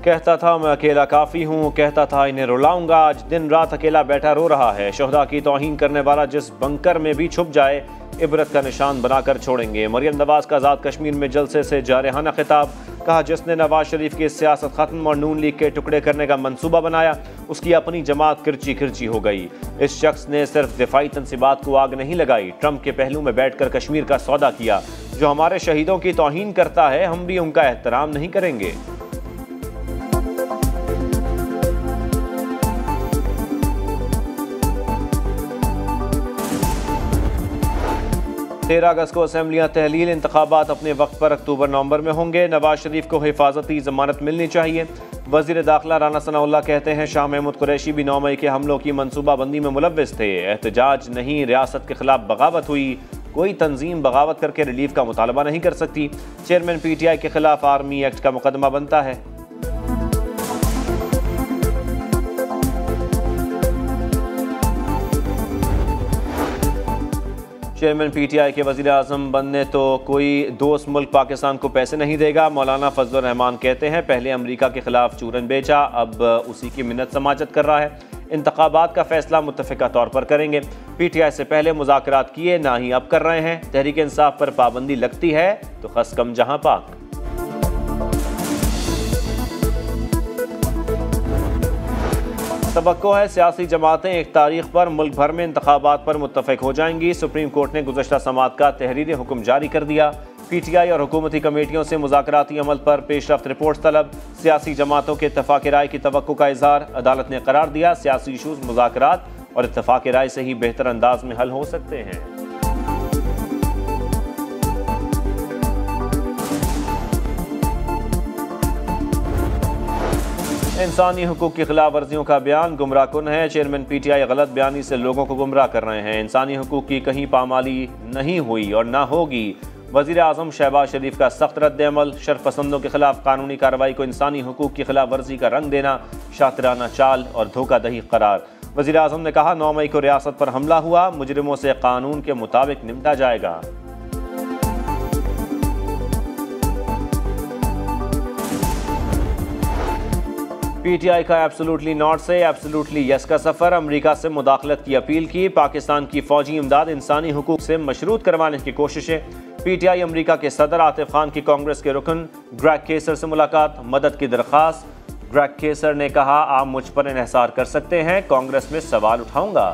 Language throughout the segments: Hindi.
कहता था मैं अकेला काफ़ी हूँ, कहता था इन्हें रुलाऊंगा, आज दिन रात अकेला बैठा रो रहा है। शोहदा की तौहीन करने वाला जिस बंकर में भी छुप जाए इबरत का निशान बनाकर छोड़ेंगे। मरियम नवाज का आज़ाद कश्मीर में जलसे से जारहाना खिताब। कहा जिसने नवाज शरीफ की सियासत ख़त्म और नून लीग के टुकड़े करने का मंसूबा बनाया उसकी अपनी जमात किरची किरची हो गई। इस शख्स ने सिर्फ दिफाई तनसीबात को आग नहीं लगाई, ट्रंप के पहलू में बैठकर कश्मीर का सौदा किया। जो हमारे शहीदों की तौहीन करता है हम भी उनका एहतराम नहीं करेंगे। 13 अगस्त को असम्बलियाँ तहलील इंतखाबात अपने वक्त पर अक्टूबर नवंबर में होंगे। नवाज शरीफ को हिफाजती जमानत मिलनी चाहिए। वज़ीर दाखिला राना सनाउल्लाह कहते हैं शाह महमूद कुरैशी भी 9 मई के हमलों की मनसूबाबंदी में मुलव्विस थे। एहतजाज नहीं, रियासत के खिलाफ बगावत हुई। कोई तंजीम बगावत करके रिलीफ का मुतालबा नहीं कर सकती। चेयरमैन PTI के खिलाफ आर्मी एक्ट का मुकदमा बनता है। चेयरमैन PTI के वज़ीर आज़म बनने तो कोई दोस्त मुल्क पाकिस्तान को पैसे नहीं देगा। मौलाना फजल रहमान कहते हैं पहले अमेरिका के खिलाफ चूरन बेचा, अब उसी की मिन्नत समाजत कर रहा है। इंतखाबात का फैसला मुत्तफ़िका तौर पर करेंगे। PTI से पहले मुज़ाकरात किए, ना ही अब कर रहे हैं। तहरीक इंसाफ पर पाबंदी लगती है तो खस कम जहां पाक। तवक्को है सियासी जमातें एक तारीख पर मुल्क भर में इंतखाबात पर मुत्तफ़िक हो जाएंगी। सुप्रीम कोर्ट ने गुज़श्ता समात का तहरीरी हुक्म जारी कर दिया। PTI और हुकूमती कमेटियों से मुज़ाकराती अमल पर पेशरफ्त रिपोर्ट तलब। सियासी जमातों के इत्तफ़ाक़ राय की तवक्को का इज़हार। अदालत ने करार दिया सियासी इशूज़ मुज़ाकरात और इत्तफ़ाक़ राय से ही बेहतर अंदाज में हल हो सकते हैं। इंसानी हुकूक की खिलाफ वर्जियों का बयान गुमराह कुन है। चेयरमैन PTI गलत बयानी से लोगों को गुमराह कर रहे हैं। इंसानी हुकूक की कहीं पामाली नहीं हुई और ना होगी। वज़ीर आज़म शहबाज शरीफ का सख्त रद्द-ए-अमल। शरपसंदों के खिलाफ कानूनी कार्रवाई को इंसानी हुकूक की खिलाफ वर्जी का रंग देना शातिराना चाल और धोखादही करार। वज़ीर आज़म ने कहा 9 मई को रियासत पर हमला हुआ, मुजरिमों से कानून के मुताबिक निपटा जाएगा। PTI का एब्सोल्युटली नॉट से एब्सोल्युटली यस का सफ़र। अमेरिका से मुदाखलत की अपील की। पाकिस्तान की फौजी इमदाद इंसानी हुकूक से मशरूत करवाने की कोशिशें। PTI अमेरिका के सदर आतिफ खान की कांग्रेस के रुकन ग्रेग केसर से मुलाकात, मदद की दरख्वास्त। ग्रेग केसर ने कहा आप मुझ पर इन्हिसार कर सकते हैं, कांग्रेस में सवाल उठाऊंगा।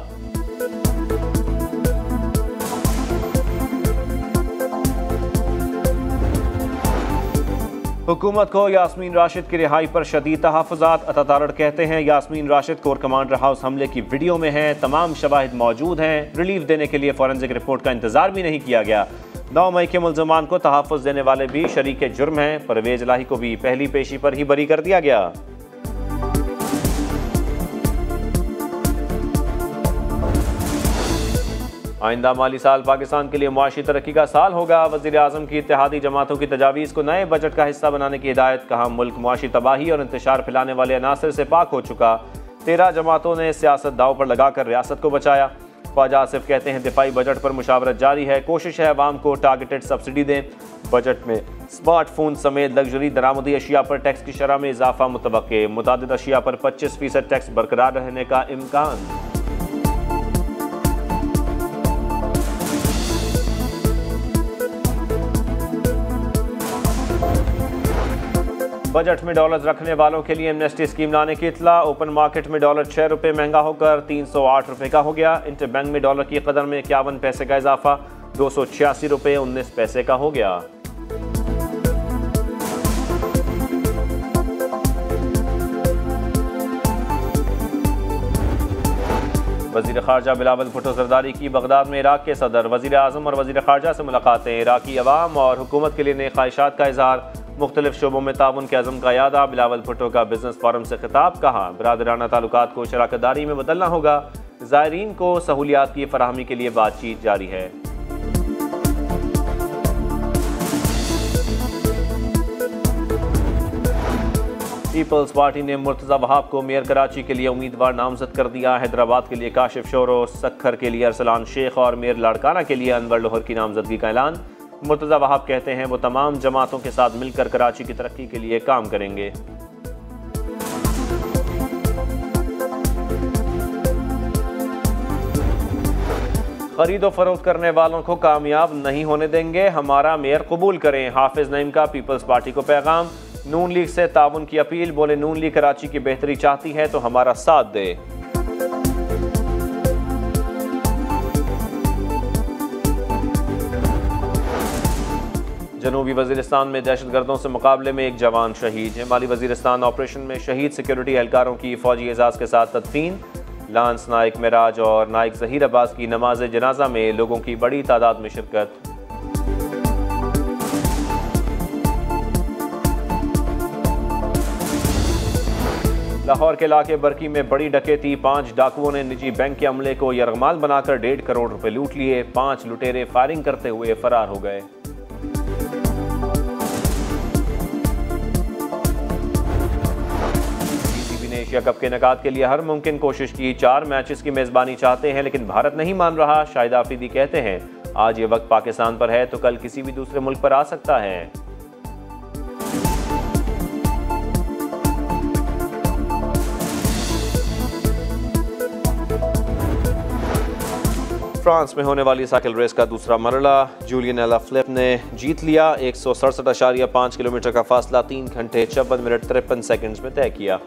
हुकूमत को यास्मीन राशिद की रिहाई पर शदीद तहफ़्फ़ुज़ात। अतातारड़ कहते हैं Yasmin Rashid core commander house हमले की वीडियो में हैं, तमाम शवाहिद मौजूद हैं। रिलीफ देने के लिए फॉरेंसिक रिपोर्ट का इंतजार भी नहीं किया गया। 9 मई के मुल्ज़मान को तहफ़्फ़ुज़ देने वाले भी शरीक जुर्म हैं। परवेज़ इलाही को भी पहली पेशी पर ही बरी कर दिया गया। आइंदा माली साल पाकिस्तान के लिए मुआशी तरक्की का साल होगा। वज़ीर आज़म की इत्तेहादी जमातों की तजावीज़ को नए बजट का हिस्सा बनाने की हिदायत। कहा मुल्क मुआशी तबाही और इंतशार फैलाने वाले अनासर से पाक हो चुका। 13 जमातों ने सियासत दाव पर लगाकर रियासत को बचाया। ख्वाजा आसिफ कहते हैं दिफाई बजट पर मुशावरत जारी है, कोशिश है अवाम को टारगेटेड सब्सिडी दें। बजट में स्मार्टफोन समेत लग्जरी दरामदी अशिया पर टैक्स की शरह में इजाफा मुतवक्के। मुतादिद अशिया पर 25% टैक्स बरकरार रहने का इम्कान। बजट में डॉलर्स रखने वालों के लिए एमनेस्टी स्कीम लाने की इतला। ओपन मार्केट में डॉलर 6 रुपये महंगा होकर 308 रुपये का हो गया। इंटरबैंक में डॉलर की कदर में 51 पैसे का इजाफा 286 रुपये 19 पैसे का हो गया। वज़ीर ख़ारजा बिलावल भुट्टो ज़रदारी की बगदाद में इराक़ के सदर, वज़ीर आज़म और वज़ीर ख़ारजा से मुलाकातें। इराक़ी अवाम और हुकूमत के लिए नई ख्वाहिशात का इज़हार। मुख्तलिफ शोबों में ताउन के अज़म का यादा। बिलावल भुट्टो का बिजनेस फोरम से खिताब। कहा बरादराना ताल्लुकात को शराकतदारी में बदलना होगा। ज़ायरीन को सहूलियात की फराहमी के लिए बातचीत जारी है। पीपल्स पार्टी ने मुर्तज़ा वहाब को मेयर कराची के लिए उम्मीदवार नामजद कर दिया। हैदराबाद के लिए काशिफ शोरो, सक्खर के लिए अरसलान शेख और मेयर लाड़काना के लिए अनवर लोहर की नामजदगी का ऐलान। मुर्तज़ा वहाब कहते हैं वो तमाम जमातों के साथ मिलकर कराची की तरक्की के लिए काम करेंगे। खरीदो फरोख्त करने वालों को कामयाब नहीं होने देंगे, हमारा मेयर कबूल करें। हाफिज नईम का पीपल्स पार्टी को पैगाम। नून लीग से ताउन की अपील। बोले नून लीग कराची की बेहतरी चाहती है तो हमारा साथ दे। जनूबी वजीरिस्तान में दहशतगर्दों से मुकाबले में एक जवान शहीद। हिमाली वजीरिस्तान ऑपरेशन में शहीद सिक्योरिटी एहलकारों की फौजी एजाज के साथ तदफीन। लांस नाइक मिराज और नाइक जहीर अब्बास की नमाज जनाजा में लोगों की बड़ी तादाद में शिरकत। लाहौर के इलाके बरकी में बड़ी डकैती। 5 डाकुओं ने निजी बैंक के अमले को यरगमाल बनाकर 1.5 करोड़ रुपए लूट लिए। 5 लुटेरे फायरिंग करते हुए फरार हो गए। एशिया कप के इनेकाद के लिए हर मुमकिन कोशिश की। 4 मैचेस की मेजबानी चाहते हैं लेकिन भारत नहीं मान रहा। शाहिद आफरीदी कहते हैं आज ये वक्त पाकिस्तान पर है तो कल किसी भी दूसरे मुल्क पर आ सकता है। फ्रांस में होने वाली साइकिल रेस का दूसरा मरहला जूलियन एलाफिलिप ने जीत लिया। 167.5 किलोमीटर का फासला 3 घंटे 56 मिनट 53 सेकंड्स में तय किया।